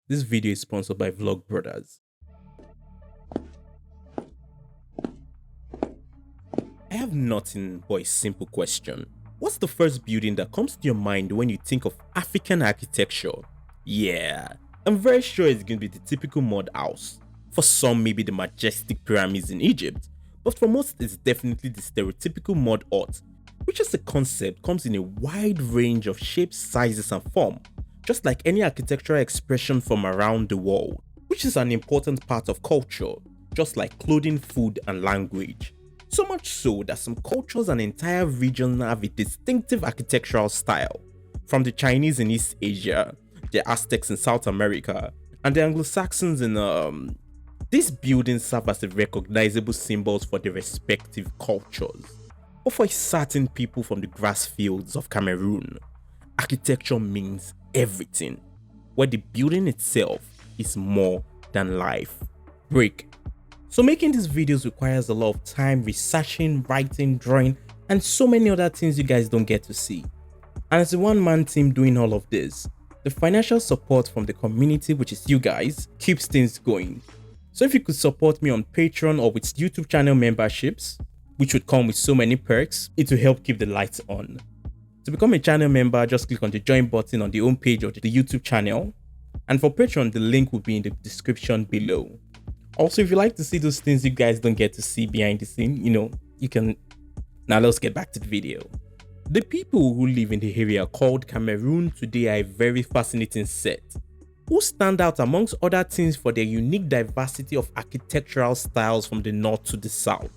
This video is sponsored by Vlog Brothers. I have nothing but a simple question. What's the first building that comes to your mind when you think of African architecture? Yeah, I'm very sure it's going to be the typical mud house. For some, maybe the majestic pyramids in Egypt, but for most, it's definitely the stereotypical mud hut, which as a concept comes in a wide range of shapes, sizes, and form, just like any architectural expression from around the world, which is an important part of culture, just like clothing, food, and language. So much so that some cultures and entire regions have a distinctive architectural style, from the Chinese in East Asia, the Aztecs in South America, and the Anglo-Saxons in these buildings serve as recognizable symbols for their respective cultures. But for certain people from the Grassfields of Cameroon, architecture means everything, where the building itself is more than life. Break. So making these videos requires a lot of time researching, writing, drawing, and so many other things you guys don't get to see. And as a one-man team doing all of this, the financial support from the community, which is you guys, keeps things going. So if you could support me on Patreon or with YouTube channel memberships, which would come with so many perks, it will help keep the lights on. To become a channel member, just click on the join button on the home page of the YouTube channel. And for Patreon, the link will be in the description below. Also, if you like to see those things you guys don't get to see behind the scene, you can. Now let's get back to the video. The people who live in the area called Cameroon today are a very fascinating set, who stand out amongst other things for their unique diversity of architectural styles from the north to the south.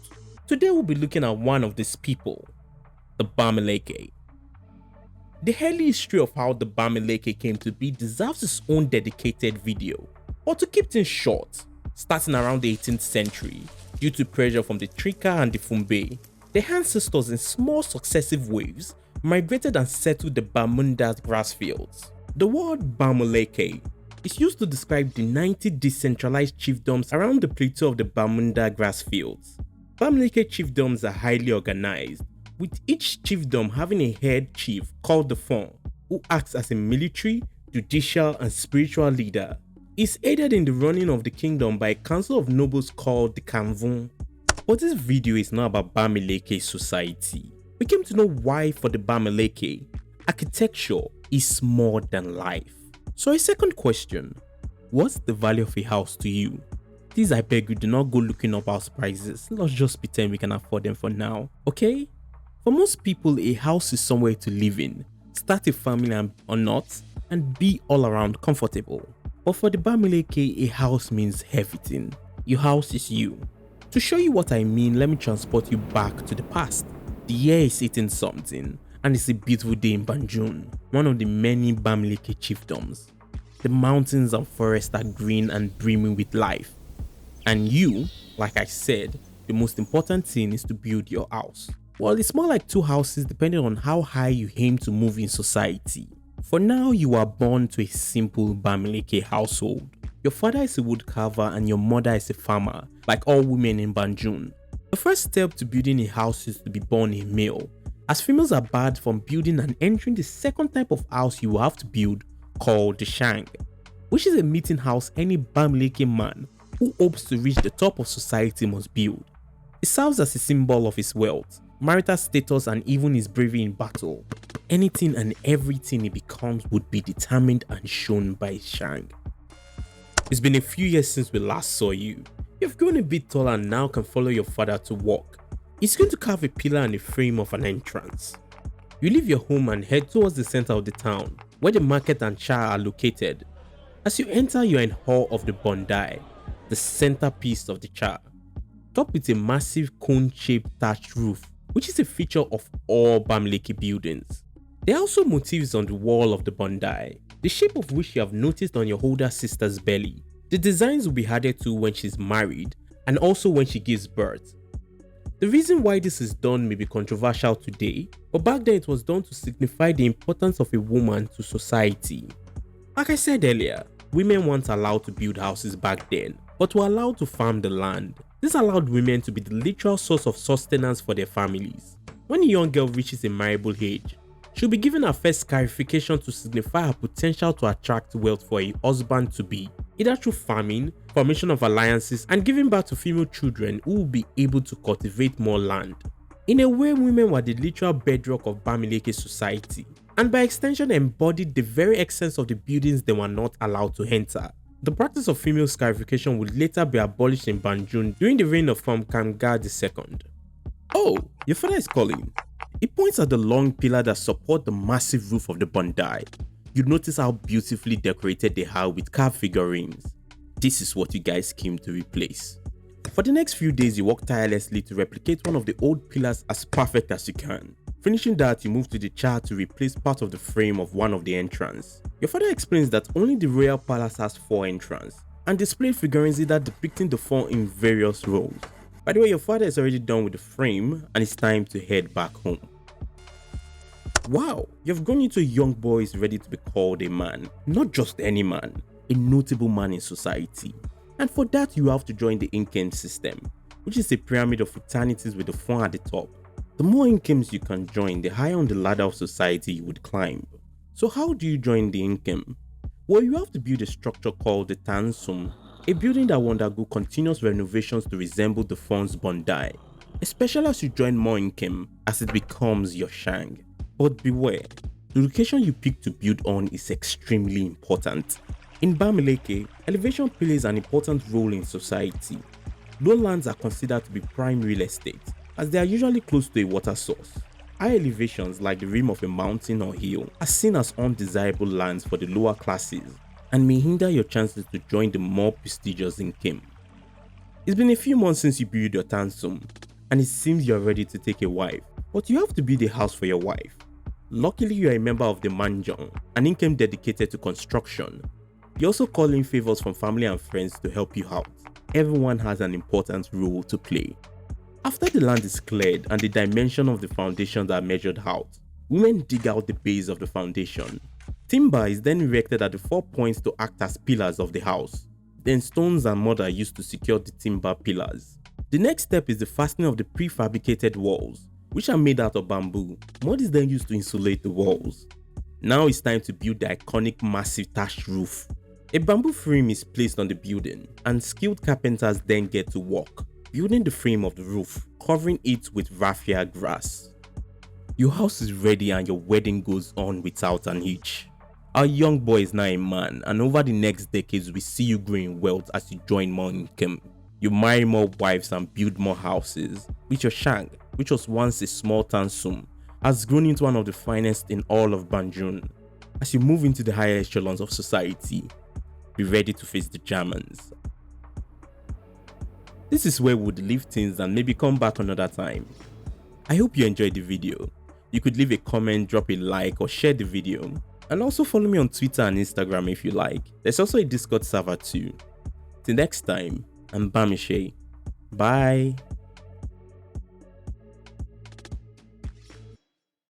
Today we'll be looking at one of these people, the Bamileke. The early history of how the Bamileke came to be deserves its own dedicated video, but to keep things short, starting around the 18th century, due to pressure from the Trika and the Fumbe, their ancestors in small successive waves migrated and settled the Bamunda's Grassfields. The word Bamileke is used to describe the 90 decentralized chiefdoms around the plateau of the Bamunda Grassfields. Bamileke chiefdoms are highly organized, with each chiefdom having a head chief called the Fon, who acts as a military, judicial, and spiritual leader. He is aided in the running of the kingdom by a council of nobles called the Cameroon. But this video is not about Bamileke society. We came to know why for the Bamileke, architecture is more than life. So a second question, what's the value of a house to you? Please, I beg you, do not go looking up house prices. Let's just pretend we can afford them for now, okay? For most people, a house is somewhere to live in, start a family or not, and be all around comfortable. But for the Bamileke, a house means everything. Your house is you. To show you what I mean, let me transport you back to the past. The year is 18 something, and it's a beautiful day in Banjul, one of the many Bamileke chiefdoms. The mountains and forests are green and brimming with life. And you, like I said, the most important thing is to build your house. Well, it's more like two houses depending on how high you aim to move in society. For now, you are born to a simple Bamileke household. Your father is a woodcarver and your mother is a farmer, like all women in Banjul. The first step to building a house is to be born a male, as females are barred from building and entering the second type of house you will have to build, called the Shang, which is a meeting house any Bamileke man who hopes to reach the top of society must build. It serves as a symbol of his wealth, marital status, and even his bravery in battle. Anything and everything he becomes would be determined and shown by his Shang. It's been a few years since we last saw you. You've grown a bit taller and now can follow your father to work. He's going to carve a pillar and a frame of an entrance. You leave your home and head towards the center of the town, where the market and cha are located. As you enter, you are in awe of the Bondi, the centerpiece of the cha, topped with a massive cone-shaped thatched roof, which is a feature of all Bamileke buildings. There are also motifs on the wall of the Bondi, the shape of which you have noticed on your older sister's belly. The designs will be added to when she's married and also when she gives birth. The reason why this is done may be controversial today, but back then it was done to signify the importance of a woman to society. Like I said earlier, women weren't allowed to build houses back then, but were allowed to farm the land. This allowed women to be the literal source of sustenance for their families. When a young girl reaches a marriageable age, She'll be given her first scarification to signify her potential to attract wealth for a husband-to-be, either through farming, formation of alliances, and giving birth to female children who will be able to cultivate more land. In a way, women were the literal bedrock of Bamileke society, and by extension embodied the very essence of the buildings they were not allowed to enter. The practice of female scarification would later be abolished in Banjul during the reign of Mkem II. Oh, your father is calling. He points at the long pillar that support the massive roof of the bondai. You notice how beautifully decorated they are with carved figurines. This is what you guys came to replace. For the next few days, you work tirelessly to replicate one of the old pillars as perfect as you can. Finishing that, you move to the chart to replace part of the frame of one of the entrance. Your father explains that only the royal palace has 4 entrances, and displayed figurines either depicting the 4 in various roles. By the way, your father is already done with the frame and it's time to head back home. Wow, you've grown into a young boy is ready to be called a man. Not just any man, a notable man in society. And for that you have to join the Mkem system, which is a pyramid of fraternities with the 4 at the top. The more Mkems you can join, the higher on the ladder of society you would climb. So how do you join the Mkem? Well, you have to build a structure called the Tansum, a building that will undergo continuous renovations to resemble the Fon's Bondai, especially as you join more Mkem as it becomes your Shang. But beware, the location you pick to build on is extremely important. In Bamileke, elevation plays an important role in society. Lowlands are considered to be prime real estate, as they are usually close to a water source. High elevations like the rim of a mountain or hill are seen as undesirable lands for the lower classes and may hinder your chances to join the more prestigious Mkem. It's been a few months since you built your Tansum, and it seems you're ready to take a wife, but you have to build a house for your wife. Luckily, you are a member of the Manjong, an Mkem dedicated to construction. You also call in favors from family and friends to help you out. Everyone has an important role to play. After the land is cleared and the dimension of the foundations are measured out, women dig out the base of the foundation. Timber is then erected at the 4 points to act as pillars of the house. Then stones and mortar are used to secure the timber pillars. The next step is the fastening of the prefabricated walls, which are made out of bamboo. Mud is then used to insulate the walls. Now it's time to build the iconic massive thatched roof. A bamboo frame is placed on the building, and skilled carpenters then get to work, building the frame of the roof, covering it with raffia grass. Your house is ready and your wedding goes on without an hitch. Our young boy is now a man, and over the next decades we see you grow in wealth as you join more Mkem. You marry more wives and build more houses, with your Shang, which was once a small Tansum, has grown into one of the finest in all of Banjul. As you move into the higher echelons of society, be ready to face the Germans. This is where we would leave things and maybe come back another time. I hope you enjoyed the video. You could leave a comment, drop a like, or share the video. And also follow me on Twitter and Instagram if you like. There's also a Discord server too. Till next time, I'm Bamise. Bye.